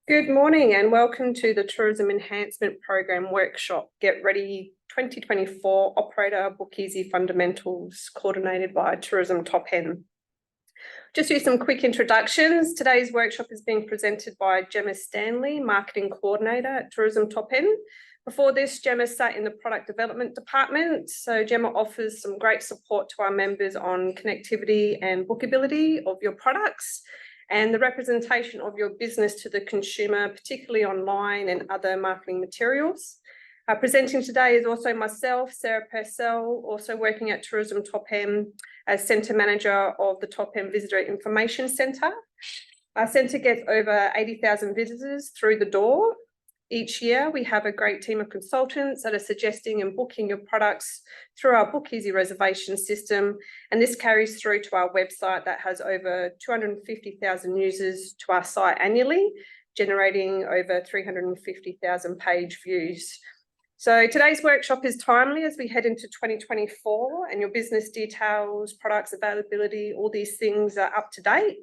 Good morning and welcome to the Tourism Enhancement Program Workshop Get Ready 2024 Operator Bookeasy Fundamentals, coordinated by Tourism Top End. Just do some quick introductions. Today's workshop is being presented by Gemma Stanley, Marketing Coordinator at Tourism Top End. Before this, Gemma sat in the Product Development Department. So Gemma offers some great support to our members on connectivity and bookability of your products and the representation of your business to the consumer, particularly online and other marketing materials. Presenting today is also myself, Sarah Purcell, also working at Tourism Top End as Centre Manager of the Top End Visitor Information Centre. Our centre gets over 80,000 visitors through the door. Each year, we have a great team of consultants that are suggesting and booking your products through our Bookeasy reservation system. And this carries through to our website that has over 250,000 users to our site annually, generating over 350,000 page views. So today's workshop is timely as we head into 2024 and your business details, products availability, all these things are up to date.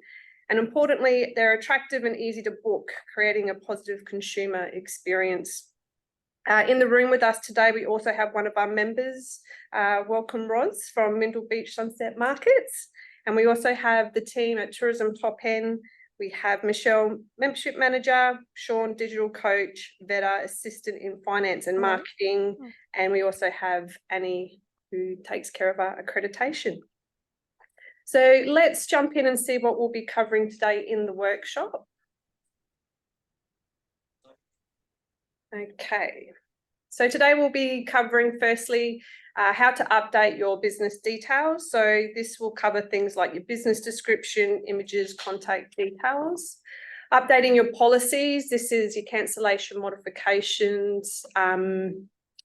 And importantly, they're attractive and easy to book, creating a positive consumer experience. In the room with us today, we also have one of our members, welcome Roz from Mindle Beach Sunset Markets. And we also have the team at Tourism Top End. We have Michelle, Membership Manager, Sean, Digital Coach, Veda, Assistant in Finance and Marketing. And we also have Annie, who takes care of our accreditation. So let's jump in and see what we'll be covering today in the workshop. Okay, so today we'll be covering firstly how to update your business details. So this will cover things like your business description, images, contact details. Updating your policies, this is your cancellation modifications,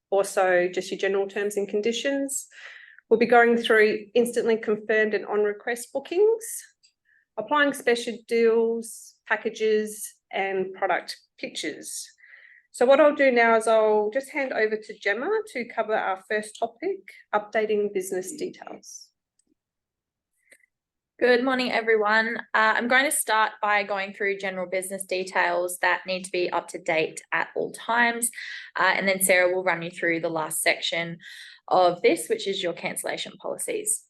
also just your general terms and conditions. We'll be going through instantly confirmed and on-request bookings, applying special deals, packages, and product pictures. So what I'll do now is I'll just hand over to Gemma to cover our first topic, updating business details. Good morning, everyone. I'm going to start by going through general business details that need to be up to date at all times. And then Sarah will run you through the last section of this, which is your cancellation policies.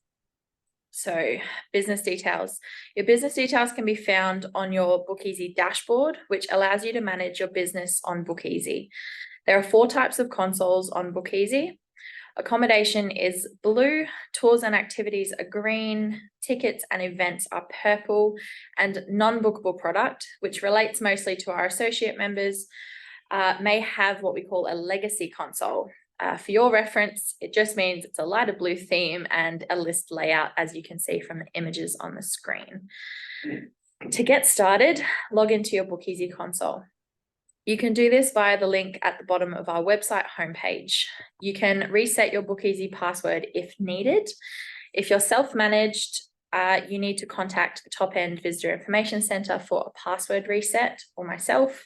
So business details. Your business details can be found on your Bookeasy dashboard, which allows you to manage your business on Bookeasy. There are 4 types of consoles on Bookeasy. Accommodation is blue, tours and activities are green, tickets and events are purple, and non-bookable product, which relates mostly to our associate members, may have what we call a legacy console. For your reference, it just means it's a lighter blue theme and a list layout, as you can see from the images on the screen. To get started, log into your Bookeasy console. You can do this via the link at the bottom of our website homepage. You can reset your Bookeasy password if needed. If you're self-managed, you need to contact the Top End Visitor Information Centre for a password reset, or myself.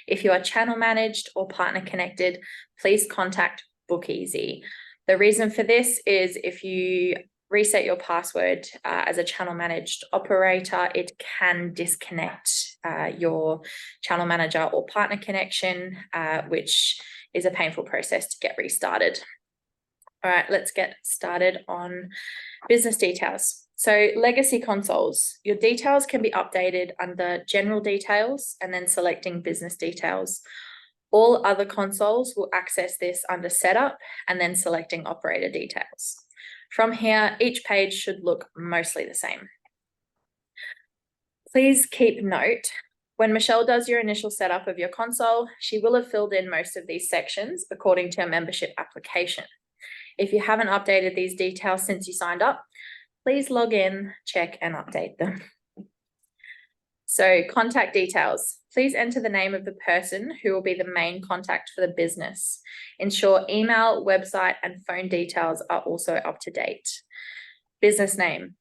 If you are channel managed or partner connected, please contact Bookeasy. The reason for this is if you reset your password as a channel managed operator, it can disconnect your channel manager or partner connection, which is a painful process to get restarted. All right, let's get started on business details. So legacy consoles, your details can be updated under general details and then selecting business details. All other consoles will access this under setup and then selecting operator details. From here, each page should look mostly the same. Please keep note, when Michelle does your initial setup of your console, she will have filled in most of these sections according to a membership application. If you haven't updated these details since you signed up, please log in, check and update them. So contact details. Please enter the name of the person who will be the main contact for the business. Ensure email, website, and phone details are also up to date. Business name.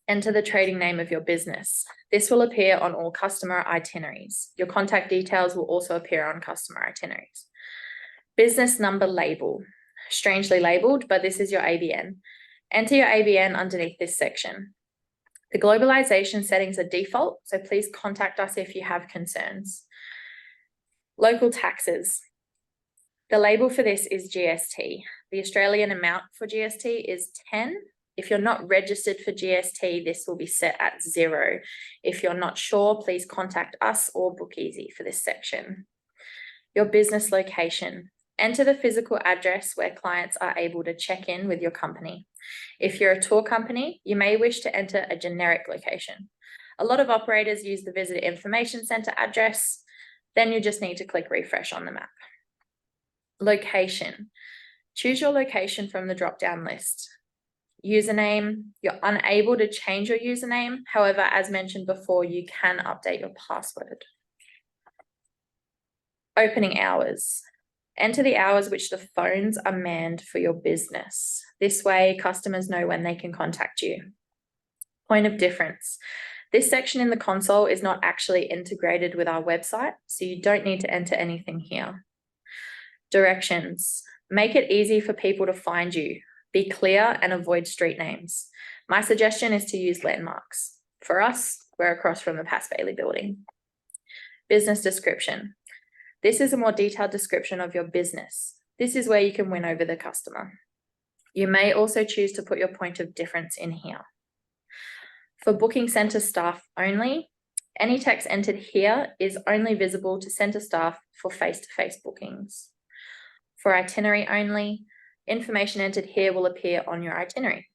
Enter the trading name of your business. This will appear on all customer itineraries. Your contact details will also appear on customer itineraries. Business number label. Strangely labeled, but this is your ABN. Enter your ABN underneath this section. The globalization settings are default, so please contact us if you have concerns. Local taxes. The label for this is GST. The Australian amount for GST is 10. If you're not registered for GST, this will be set at 0. If you're not sure, please contact us or Bookeasy for this section. Your business location. Enter the physical address where clients are able to check in with your company. If you're a tour company, you may wish to enter a generic location. A lot of operators use the Visitor Information Centre address. Then you just need to click refresh on the map. Location. Choose your location from the drop-down list. Username. You're unable to change your username. However, as mentioned before, you can update your password. Opening hours. Enter the hours which the phones are manned for your business. This way, customers know when they can contact you. Point of difference. This section in the console is not actually integrated with our website, so you don't need to enter anything here. Directions. Make it easy for people to find you. Be clear and avoid street names. My suggestion is to use landmarks. For us, we're across from the Pass Bailey building. Business description. This is a more detailed description of your business. This is where you can win over the customer. You may also choose to put your point of difference in here. For booking centre staff only, any text entered here is only visible to centre staff for face-to-face bookings. For itinerary only, information entered here will appear on your itinerary.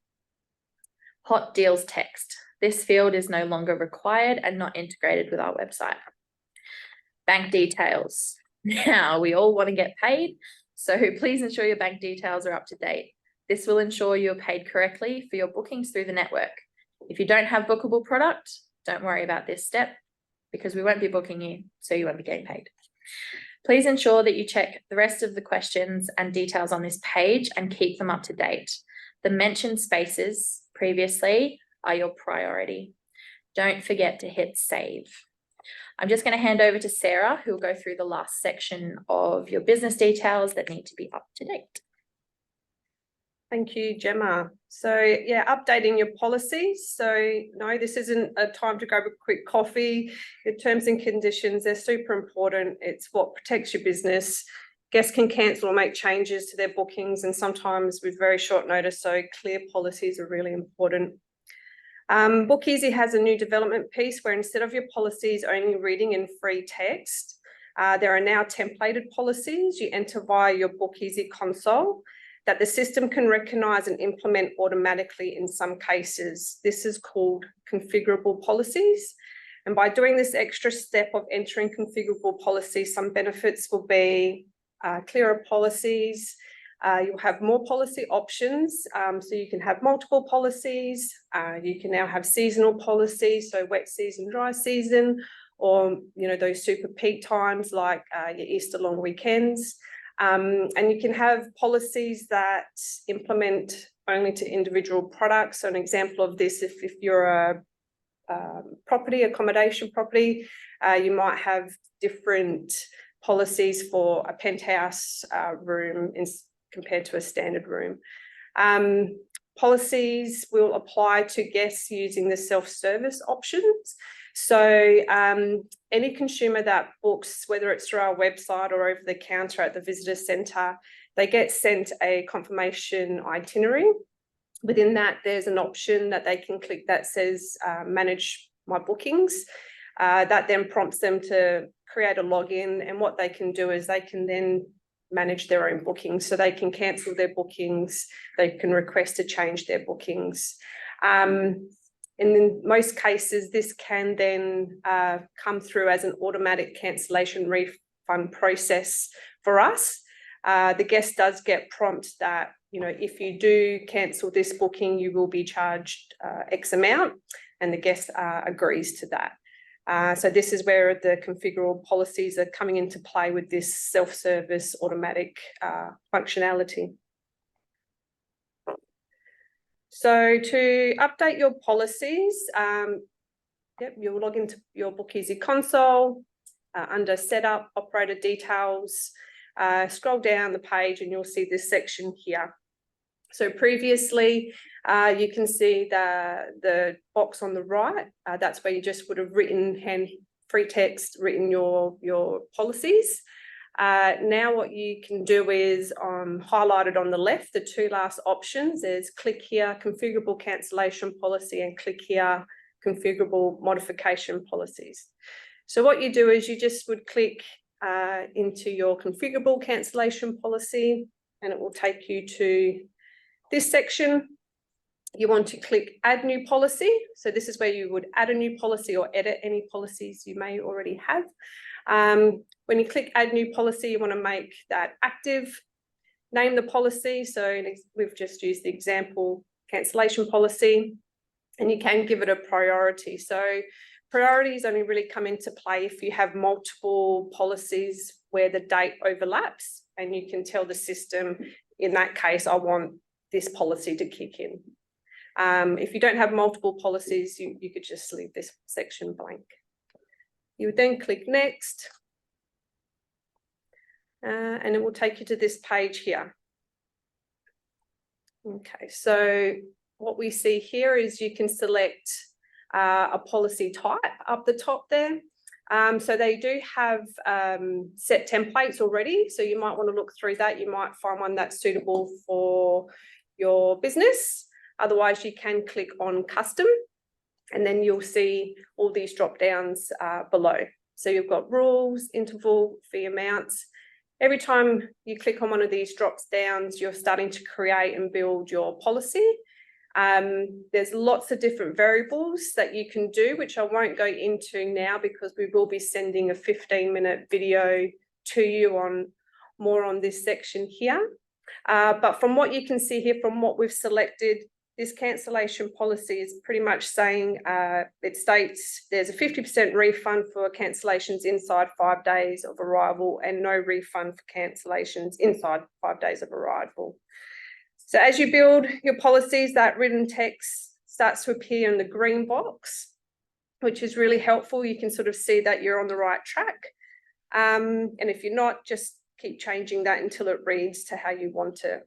Hot deals text. This field is no longer required and not integrated with our website. Bank details. Now, we all want to get paid, so please ensure your bank details are up to date. This will ensure you're paid correctly for your bookings through the network. If you don't have bookable product, don't worry about this step because we won't be booking you, so you won't be getting paid. Please ensure that you check the rest of the questions and details on this page and keep them up to date. The mentioned spaces previously are your priority. Don't forget to hit save. I'm just going to hand over to Sarah, who will go through the last section of your business details that need to be up to date. Thank you, Gemma. So yeah, updating your policies. So no, this isn't a time to grab a quick coffee. Your terms and conditions, they're super important. It's what protects your business. Guests can cancel or make changes to their bookings and sometimes with very short notice. So clear policies are really important. Bookeasy has a new development piece where instead of your policies only reading in free text, there are now templated policies you enter via your Bookeasy console that the system can recognise and implement automatically in some cases. This is called configurable policies. And by doing this extra step of entering configurable policies, some benefits will be clearer policies. You'll have more policy options, so you can have multiple policies. You can now have seasonal policies, so wet season, dry season, or those super peak times like your Easter long weekends. And you can have policies that implement only to individual products. So an example of this, if you're a accommodation property, you might have different policies for a penthouse room compared to a standard room. Policies will apply to guests using the self-service options. So any consumer that books, whether it's through our website or over the counter at the visitor centre, they get sent a confirmation itinerary. Within that, there's an option that they can click that says manage my bookings. That then prompts them to create a login, and what they can do is they can then manage their own bookings. So they can cancel their bookings, they can request to change their bookings. In most cases, this can then come through as an automatic cancellation refund process for us. The guest does get prompt that, if you do cancel this booking, you will be charged X amount, and the guest agrees to that. So this is where the configurable policies are coming into play with this self-service automatic functionality. So to update your policies, you'll log into your Bookeasy console under setup, operator details, scroll down the page and you'll see this section here. So previously, you can see the box on the right. That's where you just would have written free text written your policies. Now what you can do is highlighted on the left, the two last options. There's click here, configurable cancellation policy, and click here, configurable modification policies. So what you do is you just would click into your configurable cancellation policy, and it will take you to this section. You want to click add new policy. So this is where you would add a new policy or edit any policies you may already have. When you click add new policy, you want to make that active, name the policy. So we've just used the example cancellation policy, and you can give it a priority. So priorities only really come into play if you have multiple policies where the date overlaps, and you can tell the system, in that case, I want this policy to kick in. If you don't have multiple policies, you could just leave this section blank. You would then click next, and it will take you to this page here. Okay, so what we see here is you can select a policy type up the top there. So they do have set templates already, so you might want to look through that. You might find one that's suitable for your business. Otherwise, you can click on custom, and then you'll see all these drop downs below. So you've got rules, interval, fee amounts. Every time you click on one of these drops downs, you're starting to create and build your policy. There's lots of different variables that you can do, which I won't go into now because we will be sending a 15-minute video to you on more on this section here. But from what you can see here, from what we've selected, this cancellation policy is pretty much saying, it states there's a 50% refund for cancellations inside 5 days of arrival and no refund for cancellations inside 5 days of arrival. So as you build your policies, that written text starts to appear in the green box, which is really helpful. You can sort of see that you're on the right track. And if you're not, just keep changing that until it reads to how you want it.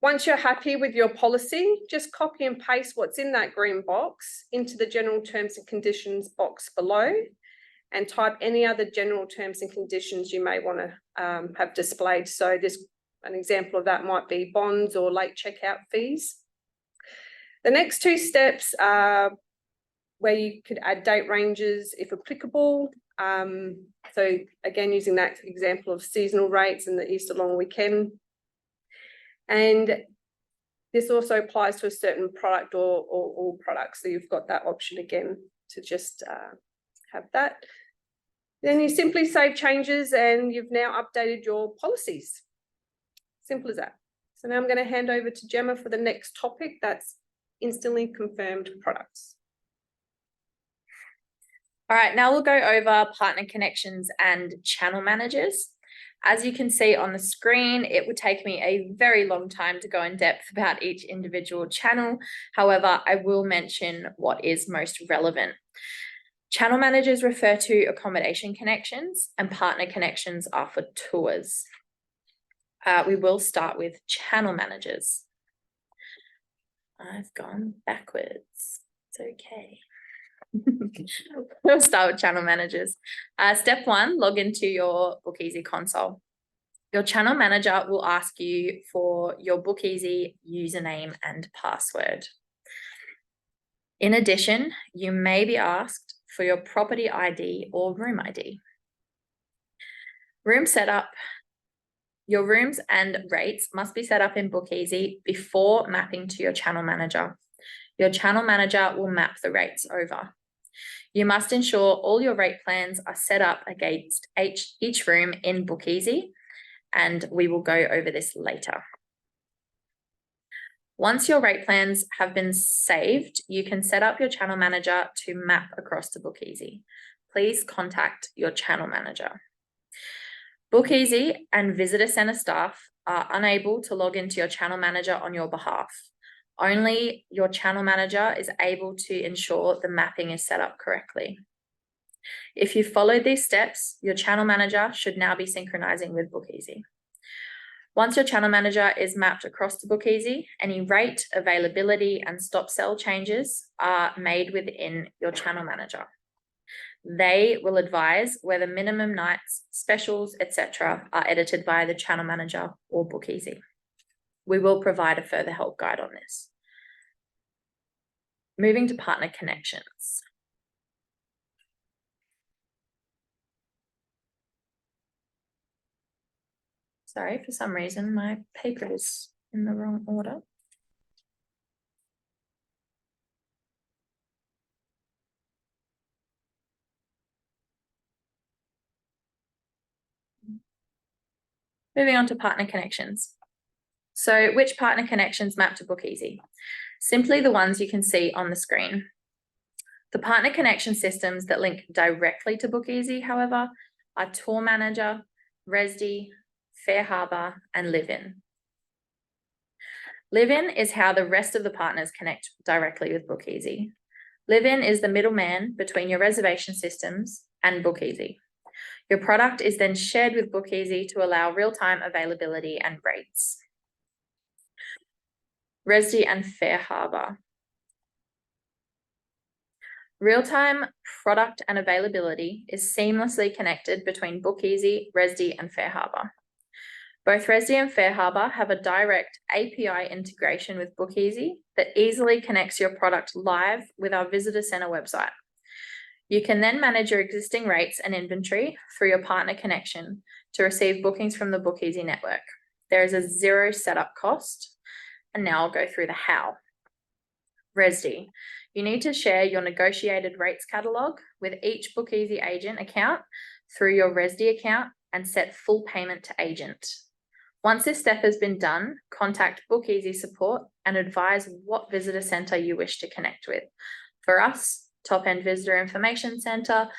Once you're happy with your policy, just copy and paste what's in that green box into the general terms and conditions box below, and type any other general terms and conditions you may want to have displayed. So an example of that might be bonds or late checkout fees. The next two steps are where you could add date ranges if applicable. So again, using that example of seasonal rates and the Easter long weekend. And this also applies to a certain product or all products. So you've got that option again to just have that. Then you simply save changes and you've now updated your policies. Simple as that. So now I'm going to hand over to Gemma for the next topic, that's instantly confirmed products. All right, now we'll go over partner connections and channel managers. As you can see on the screen, it would take me a very long time to go in depth about each individual channel. However, I will mention what is most relevant. Channel managers refer to accommodation connections, and partner connections are for tours. We will start with channel managers. I've gone backwards. It's okay. We'll start with channel managers. Step 1, log into your Bookeasy console. Your channel manager will ask you for your Bookeasy username and password. In addition, you may be asked for your property ID or room ID. Room setup. Your rooms and rates must be set up in Bookeasy before mapping to your channel manager. Your channel manager will map the rates over. You must ensure all your rate plans are set up against each room in Bookeasy, and we will go over this later. Once your rate plans have been saved, you can set up your channel manager to map across to Bookeasy. Please contact your channel manager. Bookeasy and visitor center staff are unable to log into your channel manager on your behalf. Only your channel manager is able to ensure the mapping is set up correctly. If you follow these steps, your channel manager should now be synchronizing with Bookeasy. Once your channel manager is mapped across to Bookeasy, any rate, availability, and stop sell changes are made within your channel manager. They will advise whether minimum nights, specials, etc. are edited by the channel manager or Bookeasy. We will provide a further help guide on this. Moving to partner connections. Sorry, for some reason my paper is in the wrong order. Moving on to partner connections. So which partner connections map to Bookeasy? Simply the ones you can see on the screen. The partner connection systems that link directly to Bookeasy, however, are Tour Manager, Resdy, Fair Harbour, and Live-In. Live-In is how the rest of the partners connect directly with Bookeasy. Live-In is the middleman between your reservation systems and Bookeasy. Your product is then shared with Bookeasy to allow real-time availability and rates. Resdy and Fair Harbour. Real-time product and availability is seamlessly connected between Bookeasy, Resdy, and Fair Harbour. Both Resdy and Fair Harbour have a direct API integration with Bookeasy that easily connects your product live with our Visitor Centre website. You can then manage your existing rates and inventory through your partner connection to receive bookings from the Bookeasy network. There is a zero setup cost, and now I'll go through the how. Resdy. You need to share your negotiated rates catalogue with each Bookeasy agent account through your Resdy account and set full payment to agent. Once this step has been done, contact Bookeasy support and advise what visitor centre you wish to connect with. For us, Top End Visitor Information Centre,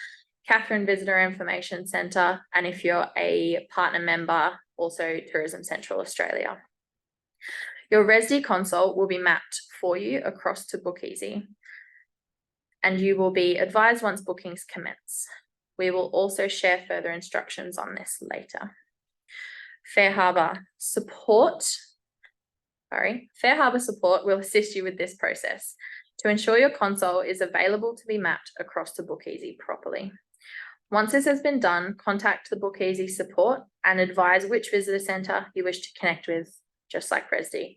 Catherine Visitor Information Centre, and if you're a partner member, also Tourism Central Australia. Your Resdy console will be mapped for you across to Bookeasy, and you will be advised once bookings commence. We will also share further instructions on this later. Fair Harbour support will assist you with this process to ensure your console is available to be mapped across to Bookeasy properly. Once this has been done, contact the Bookeasy support and advise which visitor centre you wish to connect with, just like Resdy.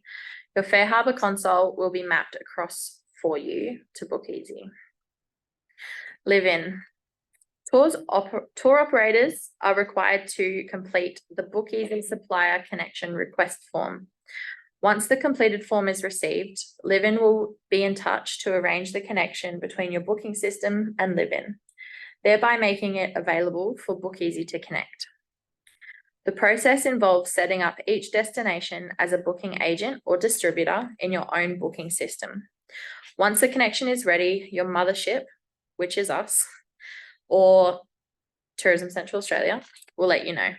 Your Fair Harbour console will be mapped across for you to Bookeasy. Live-In. Tour operators are required to complete the Bookeasy supplier connection request form. Once the completed form is received, Live-In will be in touch to arrange the connection between your booking system and Live-In, thereby making it available for Bookeasy to connect. The process involves setting up each destination as a booking agent or distributor in your own booking system. Once the connection is ready, your mothership, which is us, or Tourism Central Australia, will let you know.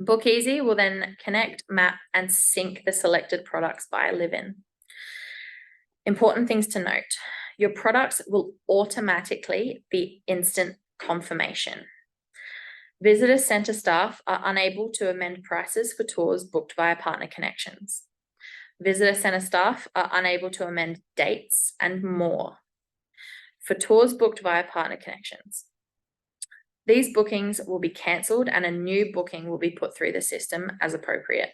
Bookeasy will then connect, map, and sync the selected products via Live-In. Important things to note. Your products will automatically be instant confirmation. Visitor Centre staff are unable to amend prices for tours booked via partner connections. Visitor Centre staff are unable to amend dates and more for tours booked via partner connections. These bookings will be cancelled and a new booking will be put through the system as appropriate.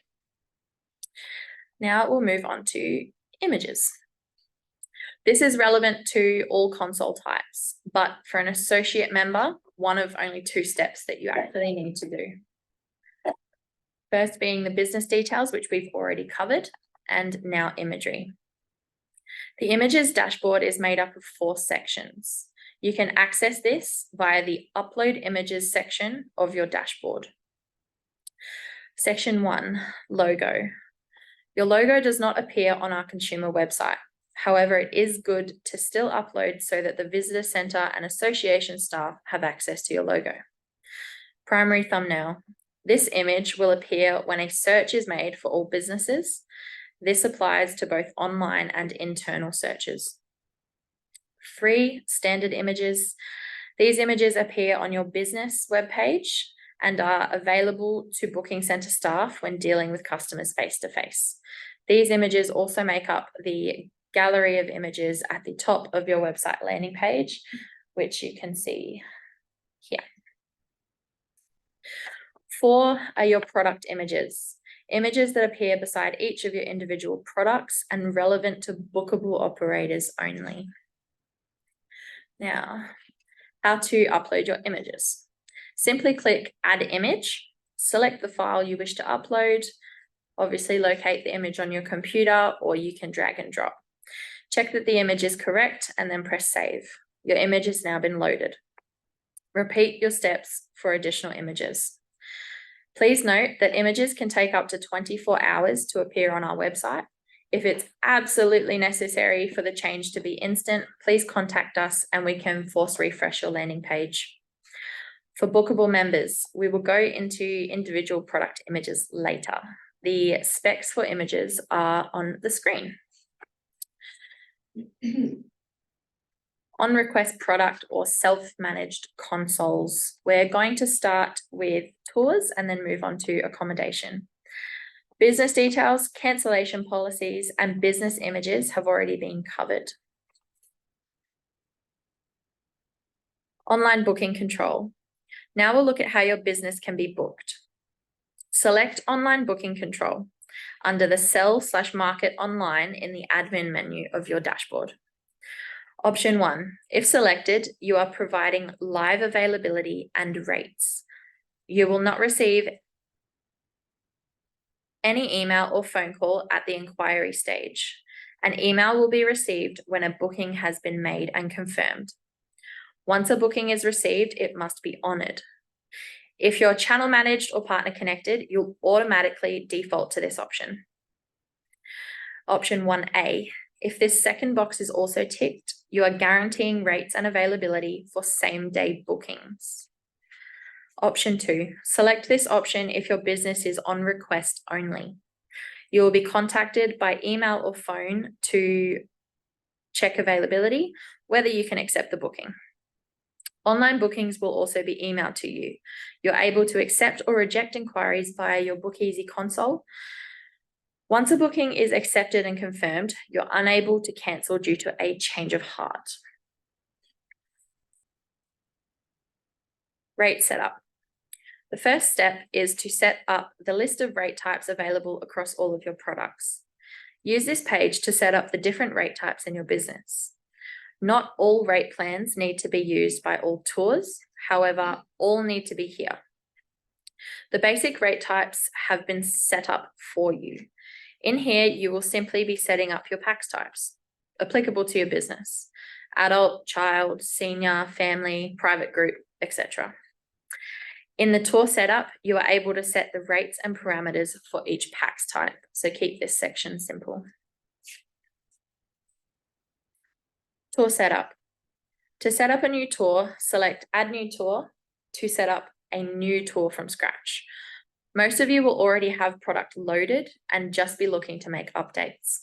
Now we'll move on to images. This is relevant to all console types, but for an associate member, one of only 2 steps that you actually need to do. First being the business details, which we've already covered, and now imagery. The images dashboard is made up of 4 sections. You can access this via the Upload Images section of your dashboard. Section 1, Logo. Your logo does not appear on our consumer website. However, it is good to still upload so that the visitor centre and association staff have access to your logo. Primary thumbnail. This image will appear when a search is made for all businesses. This applies to both online and internal searches. Free standard images. These images appear on your business webpage and are available to booking centre staff when dealing with customers face-to-face. These images also make up the gallery of images at the top of your website landing page, which you can see here. 4 are your product images. Images that appear beside each of your individual products and relevant to bookable operators only. Now, how to upload your images. Simply click Add Image, select the file you wish to upload, obviously locate the image on your computer, or you can drag and drop. Check that the image is correct and then press Save. Your image has now been loaded. Repeat your steps for additional images. Please note that images can take up to 24 hours to appear on our website. If it's absolutely necessary for the change to be instant, please contact us and we can force refresh your landing page. For bookable members, we will go into individual product images later. The specs for images are on the screen. On request product or self-managed consoles, we're going to start with tours and then move on to accommodation. Business details, cancellation policies, and business images have already been covered. Online booking control. Now we'll look at how your business can be booked. Select online booking control under the sell/market online in the admin menu of your dashboard. Option 1, if selected, you are providing live availability and rates. You will not receive any email or phone call at the inquiry stage. An email will be received when a booking has been made and confirmed. Once a booking is received, it must be honored. If you're channel managed or partner connected, you'll automatically default to this option. Option 1A, if this second box is also ticked, you are guaranteeing rates and availability for same-day bookings. Option 2, select this option if your business is on request only. You will be contacted by email or phone to check availability, whether you can accept the booking. Online bookings will also be emailed to you. You're able to accept or reject inquiries via your Bookeasy console. Once a booking is accepted and confirmed, you're unable to cancel due to a change of heart. Rate setup. The first step is to set up the list of rate types available across all of your products. Use this page to set up the different rate types in your business. Not all rate plans need to be used by all tours, however, all need to be here. The basic rate types have been set up for you. In here, you will simply be setting up your packs types applicable to your business: adult, child, senior, family, private group, etc. In the tour setup, you are able to set the rates and parameters for each packs type, so keep this section simple. Tour setup. To set up a new tour, select Add New Tour to set up a new tour from scratch. Most of you will already have product loaded and just be looking to make updates.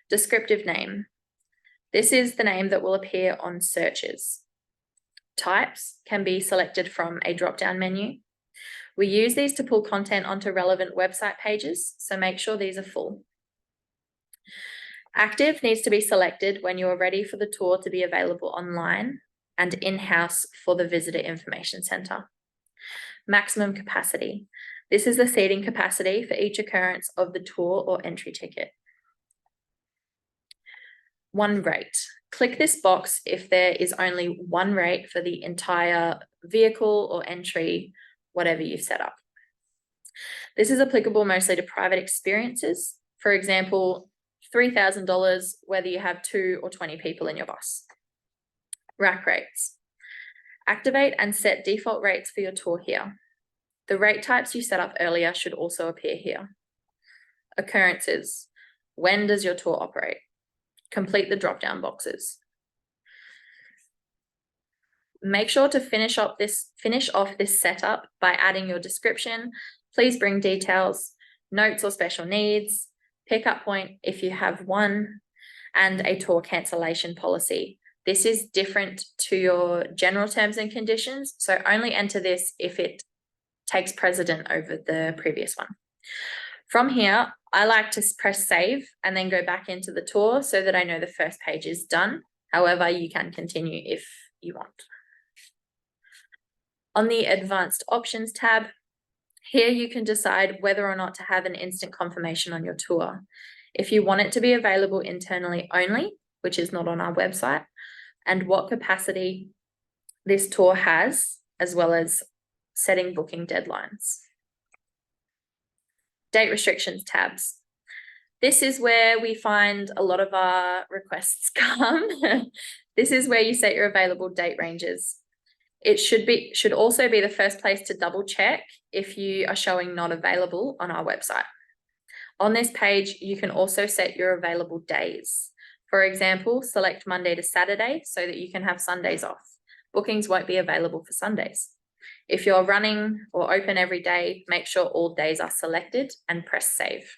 Descriptive name. This is the name that will appear on searches. Types can be selected from a drop-down menu. We use these to pull content onto relevant website pages, so make sure these are full. Active needs to be selected when you are ready for the tour to be available online and in-house for the Visitor Information Centre. Maximum capacity. This is the seating capacity for each occurrence of the tour or entry ticket. One rate. Click this box if there is only one rate for the entire vehicle or entry, whatever you've set up. This is applicable mostly to private experiences. For example, $3,000 whether you have 2 or 20 people in your bus. Rack rates. Activate and set default rates for your tour here. The rate types you set up earlier should also appear here. Occurrences. When does your tour operate? Complete the drop-down boxes. Make sure to finish off this setup by adding your description. Please bring details, notes or special needs, pickup point if you have one, and a tour cancellation policy. This is different to your general terms and conditions, so only enter this if it takes precedent over the previous one. From here, I like to press save and then go back into the tour so that I know the first page is done. However, you can continue if you want. On the Advanced Options tab, here you can decide whether or not to have an instant confirmation on your tour. If you want it to be available internally only, which is not on our website, and what capacity this tour has, as well as setting booking deadlines. Date restrictions tabs. This is where we find a lot of our requests come. This is where you set your available date ranges. It should also be the first place to double check if you are showing not available on our website. On this page, you can also set your available days. For example, select Monday to Saturday so that you can have Sundays off. Bookings won't be available for Sundays. If you're running or open every day, make sure all days are selected and press save.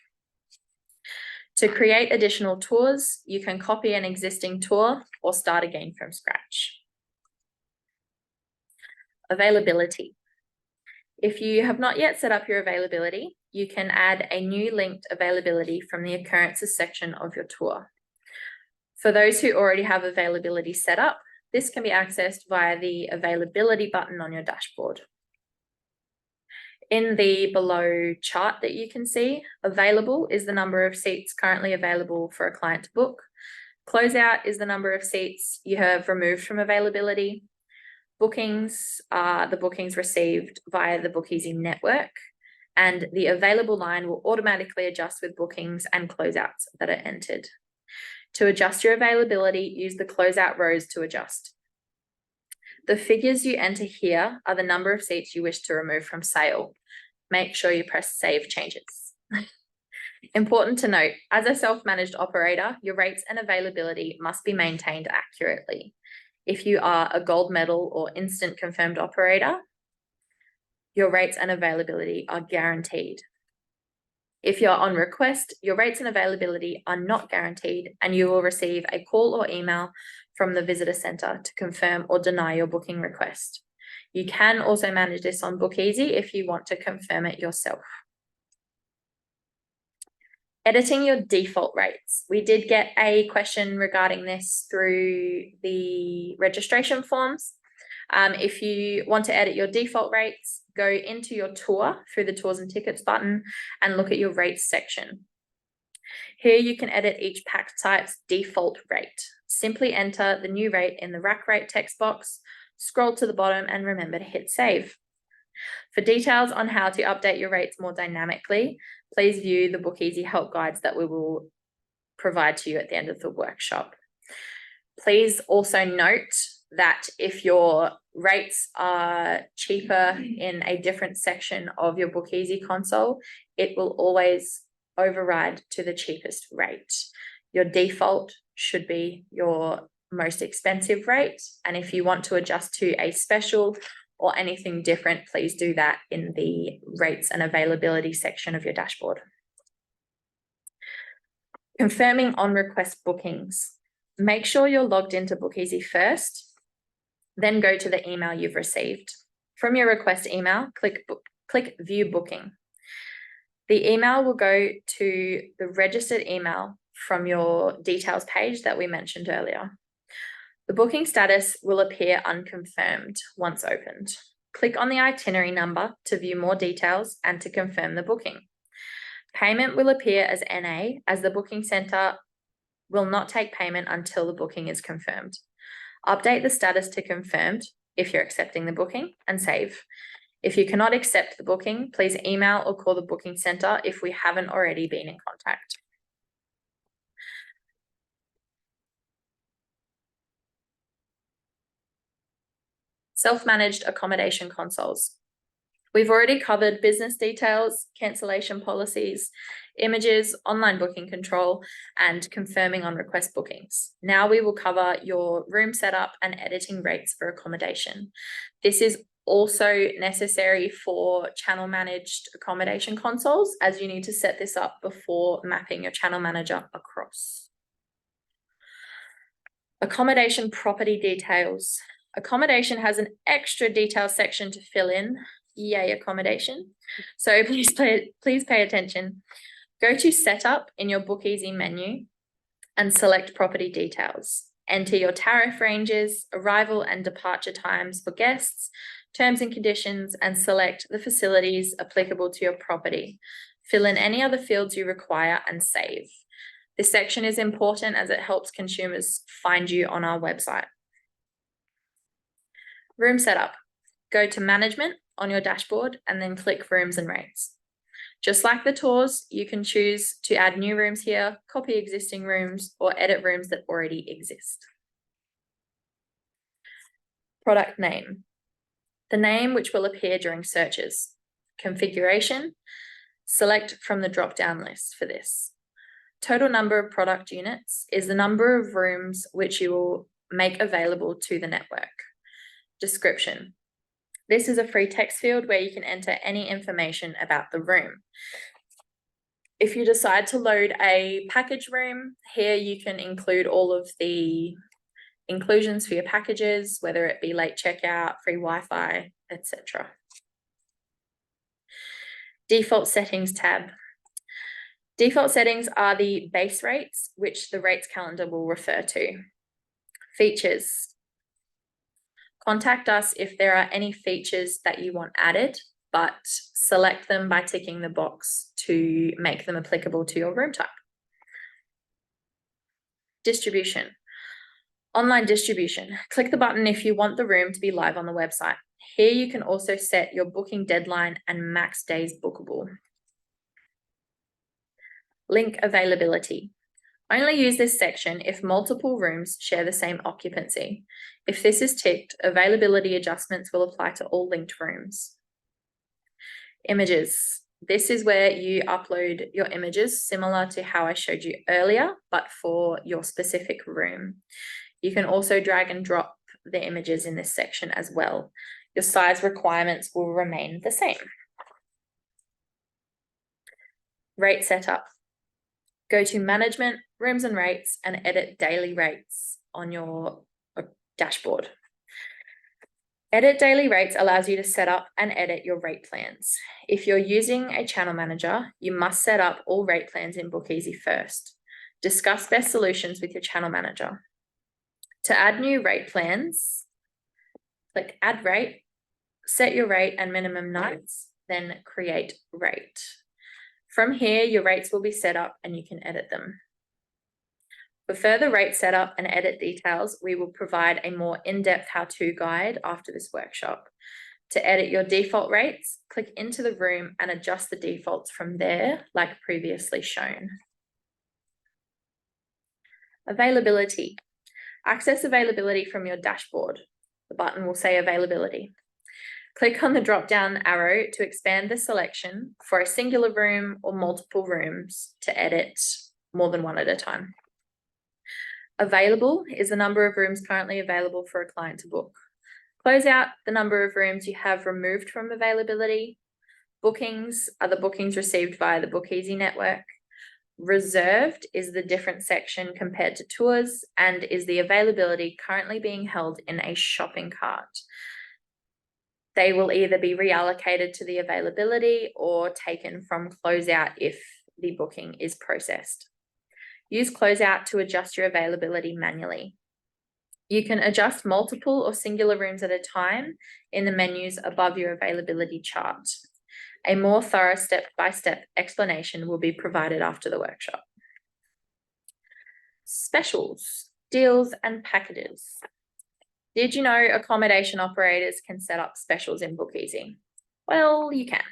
To create additional tours, you can copy an existing tour or start again from scratch. Availability. If you have not yet set up your availability, you can add a new linked availability from the occurrences section of your tour. For those who already have availability set up, this can be accessed via the availability button on your dashboard. In the below chart that you can see, available is the number of seats currently available for a client to book. Closeout is the number of seats you have removed from availability. Bookings are the bookings received via the Bookeasy network, and the available line will automatically adjust with bookings and closeouts that are entered. To adjust your availability, use the closeout rows to adjust. The figures you enter here are the number of seats you wish to remove from sale. Make sure you press save changes. Important to note, as a self-managed operator, your rates and availability must be maintained accurately. If you are a gold medal or instant confirmed operator, your rates and availability are guaranteed. If you're on request, your rates and availability are not guaranteed, and you will receive a call or email from the visitor center to confirm or deny your booking request. You can also manage this on Bookeasy if you want to confirm it yourself. Editing your default rates. We did get a question regarding this through the registration forms. If you want to edit your default rates, go into your tour through the Tours and Tickets button and look at your rates section. Here you can edit each pack type's default rate. Simply enter the new rate in the rack rate text box, scroll to the bottom, and remember to hit save. For details on how to update your rates more dynamically, please view the Bookeasy help guides that we will provide to you at the end of the workshop. Please also note that if your rates are cheaper in a different section of your Bookeasy console, it will always override to the cheapest rate. Your default should be your most expensive rate, and if you want to adjust to a special or anything different, please do that in the rates and availability section of your dashboard. Confirming on request bookings. Make sure you're logged into Bookeasy first, then go to the email you've received. From your request email, click View Booking. The email will go to the registered email from your details page that we mentioned earlier. The booking status will appear unconfirmed once opened. Click on the itinerary number to view more details and to confirm the booking. Payment will appear as NA, as the booking center will not take payment until the booking is confirmed. Update the status to confirmed if you're accepting the booking and save. If you cannot accept the booking, please email or call the booking center if we haven't already been in contact. Self-managed accommodation consoles. We've already covered business details, cancellation policies, images, online booking control, and confirming on request bookings. Now we will cover your room setup and editing rates for accommodation. This is also necessary for channel managed accommodation consoles, as you need to set this up before mapping your channel manager across. Accommodation property details. Accommodation has an extra detail section to fill in. Yay, accommodation. So please pay attention. Go to Setup in your Bookeasy menu and select Property Details. Enter your tariff ranges, arrival and departure times for guests, terms and conditions, and select the facilities applicable to your property. Fill in any other fields you require and save. This section is important as it helps consumers find you on our website. Room setup. Go to Management on your dashboard and then click Rooms and Rates. Just like the tours, you can choose to add new rooms here, copy existing rooms, or edit rooms that already exist. Product name. The name which will appear during searches. Configuration. Select from the drop-down list for this. Total number of product units is the number of rooms which you will make available to the network. Description. This is a free text field where you can enter any information about the room. If you decide to load a package room, here you can include all of the inclusions for your packages, whether it be late checkout, free Wi-Fi, etc. Default settings tab. Default settings are the base rates, which the rates calendar will refer to. Features. Contact us if there are any features that you want added, but select them by ticking the box to make them applicable to your room type. Distribution. Online distribution. Click the button if you want the room to be live on the website. Here you can also set your booking deadline and max days bookable. Link availability. Only use this section if multiple rooms share the same occupancy. If this is ticked, availability adjustments will apply to all linked rooms. Images. This is where you upload your images, similar to how I showed you earlier, but for your specific room. You can also drag and drop the images in this section as well. Your size requirements will remain the same. Rate setup. Go to Management, Rooms and Rates, and edit daily rates on your dashboard. Edit daily rates allows you to set up and edit your rate plans. If you're using a channel manager, you must set up all rate plans in Bookeasy first. Discuss best solutions with your channel manager. To add new rate plans, click Add Rate, set your rate and minimum nights, then create rate. From here, your rates will be set up and you can edit them. For further rate setup and edit details, we will provide a more in-depth how-to guide after this workshop. To edit your default rates, click into the room and adjust the defaults from there, like previously shown. Availability. Access availability from your dashboard. The button will say Availability. Click on the drop-down arrow to expand the selection for a singular room or multiple rooms to edit more than one at a time. Available is the number of rooms currently available for a client to book. Close out the number of rooms you have removed from availability. Bookings are the bookings received via the Bookeasy network. Reserved is the different section compared to tours and is the availability currently being held in a shopping cart. They will either be reallocated to the availability or taken from closeout if the booking is processed. Use closeout to adjust your availability manually. You can adjust multiple or singular rooms at a time in the menus above your availability chart. A more thorough step-by-step explanation will be provided after the workshop. Specials, deals, and packages. Did you know accommodation operators can set up specials in Bookeasy? Well, you can.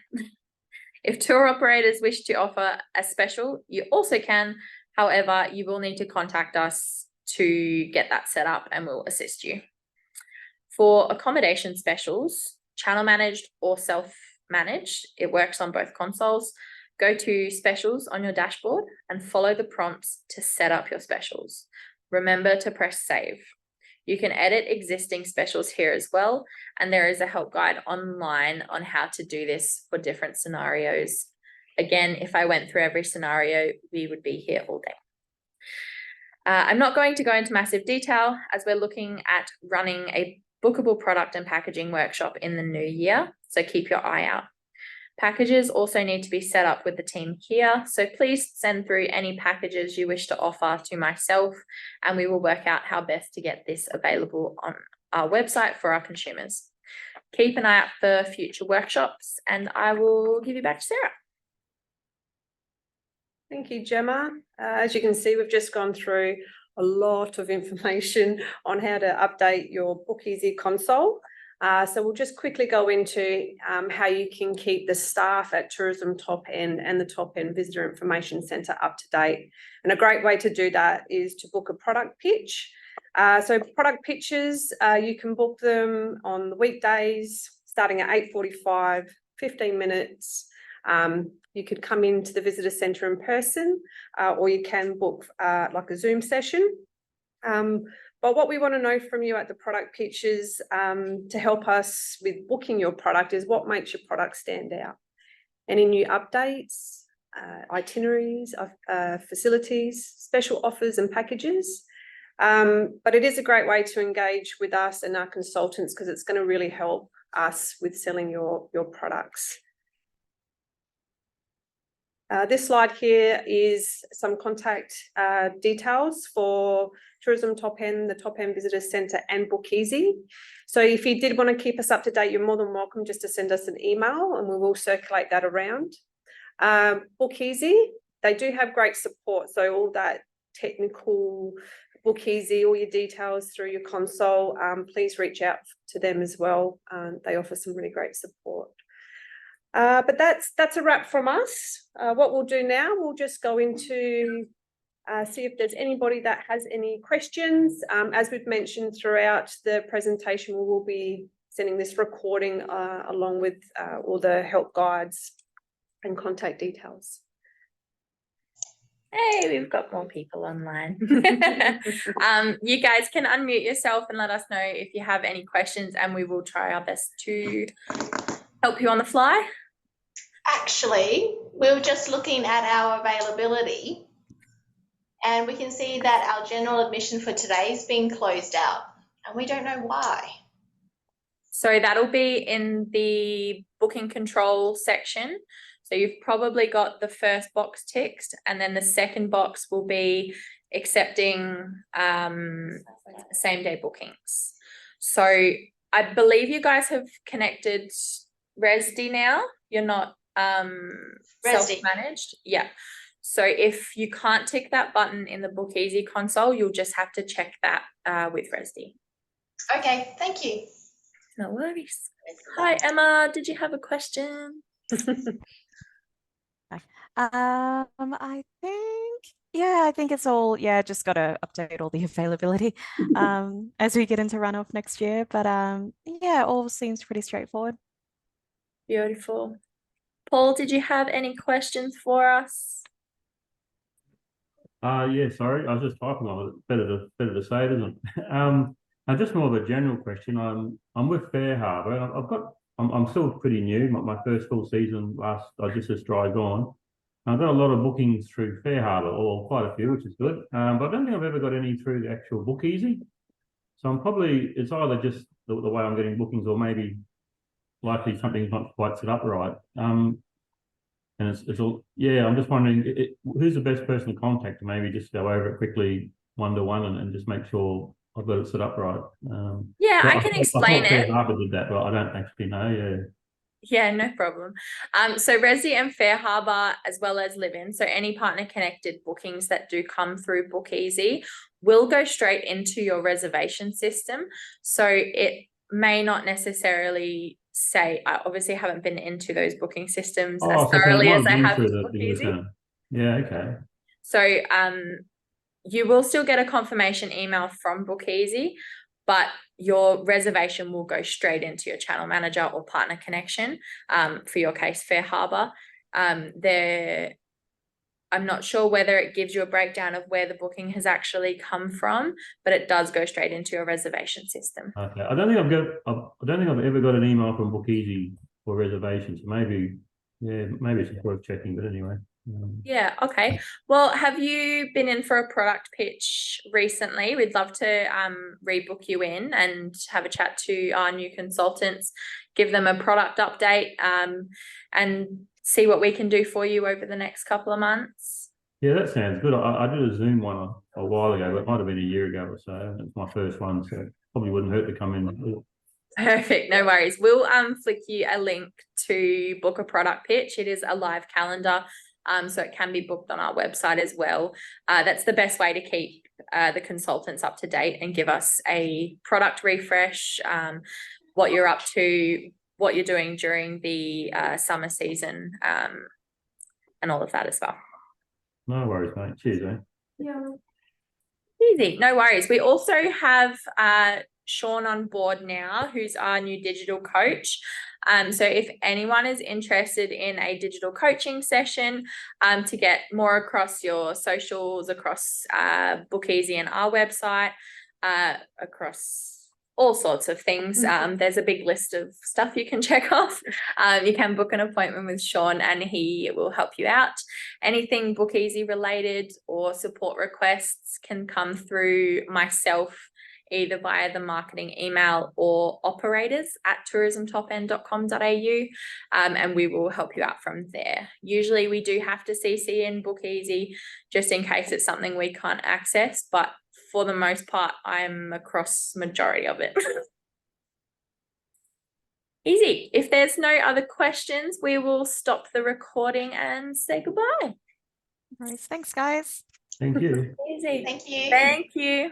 If tour operators wish to offer a special, you also can. However, you will need to contact us to get that set up and we'll assist you. For accommodation specials, channel managed or self-managed, it works on both consoles. Go to Specials on your dashboard and follow the prompts to set up your specials. Remember to press Save. You can edit existing specials here as well, and there is a help guide online on how to do this for different scenarios. Again, if I went through every scenario, we would be here all day. I'm not going to go into massive detail as we're looking at running a bookable product and packaging workshop in the new year, so keep your eye out. Packages also need to be set up with the team here, so please send through any packages you wish to offer to myself and we will work out how best to get this available on our website for our consumers. keep an eye out for future workshops, and I will give you back to Sarah. Thank you, Gemma. As you can see, we've just gone through a lot of information on how to update your Bookeasy console. So we'll just quickly go into how you can keep the staff at Tourism Top End and the Top End Visitor Information Centre up to date. And a great way to do that is to book a product pitch. So product pitches, you can book them on the weekdays, starting at 8:45, 15 minutes. You could come into the visitor centre in person, or you can book like a Zoom session. But what we want to know from you at the product pitches to help us with booking your product is what makes your product stand out. Any new updates, itineraries, facilities, special offers and packages. But it is a great way to engage with us and our consultants because it's going to really help us with selling your products. This slide here is some contact details for Tourism Top End, the Top End Visitor Centre and Bookeasy. So if you did want to keep us up to date, you're more than welcome just to send us an email and we will circulate that around. Bookeasy, they do have great support. So all that technical Bookeasy, all your details through your console, please reach out to them as well. They offer some really great support. But that's a wrap from us. What we'll do now, we'll just go into see if there's anybody that has any questions. As we've mentioned throughout the presentation, we will be sending this recording along with all the help guides and contact details. Hey, we've got more people online. You guys can unmute yourself and let us know if you have any questions, and we will try our best to help you on the fly. Actually, we were just looking at our availability and we can see that our general admission for today is being closed out and we don't know why. So that'll be in the booking control section. So you've probably got the first box ticked, and then the second box will be accepting same day bookings. So I believe you guys have connected Resdi now. You're not self-managed. Yeah. So if you can't tick that button in the Bookeasy console, you'll just have to check that with Resdi. Okay, thank you. No worries. Hi, Emma. Did you have a question? I think it's all, just got to update all the availability as we get into runoff next year. But all seems pretty straightforward. Beautiful. Paul, did you have any questions for us? Yeah, sorry, I was just typing on it. Better to say it, isn't it? Just more of a general question. I'm with Fair Harbour. I'm still pretty new. My first full season I just dry gone. I've got a lot of bookings through Fair Harbour, or quite a few, which is good. But I don't think I've ever got any through the actual Bookeasy. So it's either just the way I'm getting bookings, or maybe likely something's not quite set up right. And it's all, I'm just wondering who's the best person to contact to maybe just go over it quickly one-to-one and just make sure I've got it set up right. I can explain I thought it. Fair Harbour did that, but I don't actually know. Yeah, no problem. So Resi and Fair Harbour, as well as Live-In, so any partner connected bookings that do come through Bookeasy will go straight into your reservation system. So it may not necessarily say, I obviously haven't been into those booking systems as thoroughly as I have with Bookeasy. Yeah, okay. So you will still get a confirmation email from Bookeasy, but your reservation will go straight into your channel manager or partner connection. For your case, Fair Harbour. I'm not sure whether it gives you a breakdown of where the booking has actually come from, but it does go straight into your reservation system. Okay, I don't think I've ever got an email from Bookeasy for reservations. So maybe it's worth checking. But anyway. Yeah, okay. Well, have you been in for a product pitch recently? We'd love to rebook you in and have a chat to our new consultants, give them a product update and see what we can do for you over the next couple of months. Yeah, that sounds good. I did a Zoom one a while ago, but it might have been a year ago or so. It's my first one, so it probably wouldn't hurt to come in. Perfect, no worries. We'll flick you a link to book a product pitch. It is a live calendar, so it can be booked on our website as well. That's the best way to keep the consultants up to date and give us a product refresh, what you're up to, what you're doing during the summer season, and all of that as well. No worries, mate. Cheers, mate. Yeah. Easy, no worries. We also have Sean on board now, who's our new digital coach. So if anyone is interested in a digital coaching session to get more across your socials, across Bookeasy and our website, across all sorts of things. There's a big list of stuff you can check off. You can book an appointment with Sean and he will help you out. Anything Bookeasy related or support requests can come through myself either via the marketing email or operators@tourismtopend.com.au, and we will help you out from there. Usually we do have to CC in Bookeasy just in case it's something we can't access, but for the most part, I'm across majority of it. Easy. If there's no other questions, we will stop the recording and say goodbye. Nice. Thanks, guys. Thank you. Easy. Thank you. Thank you.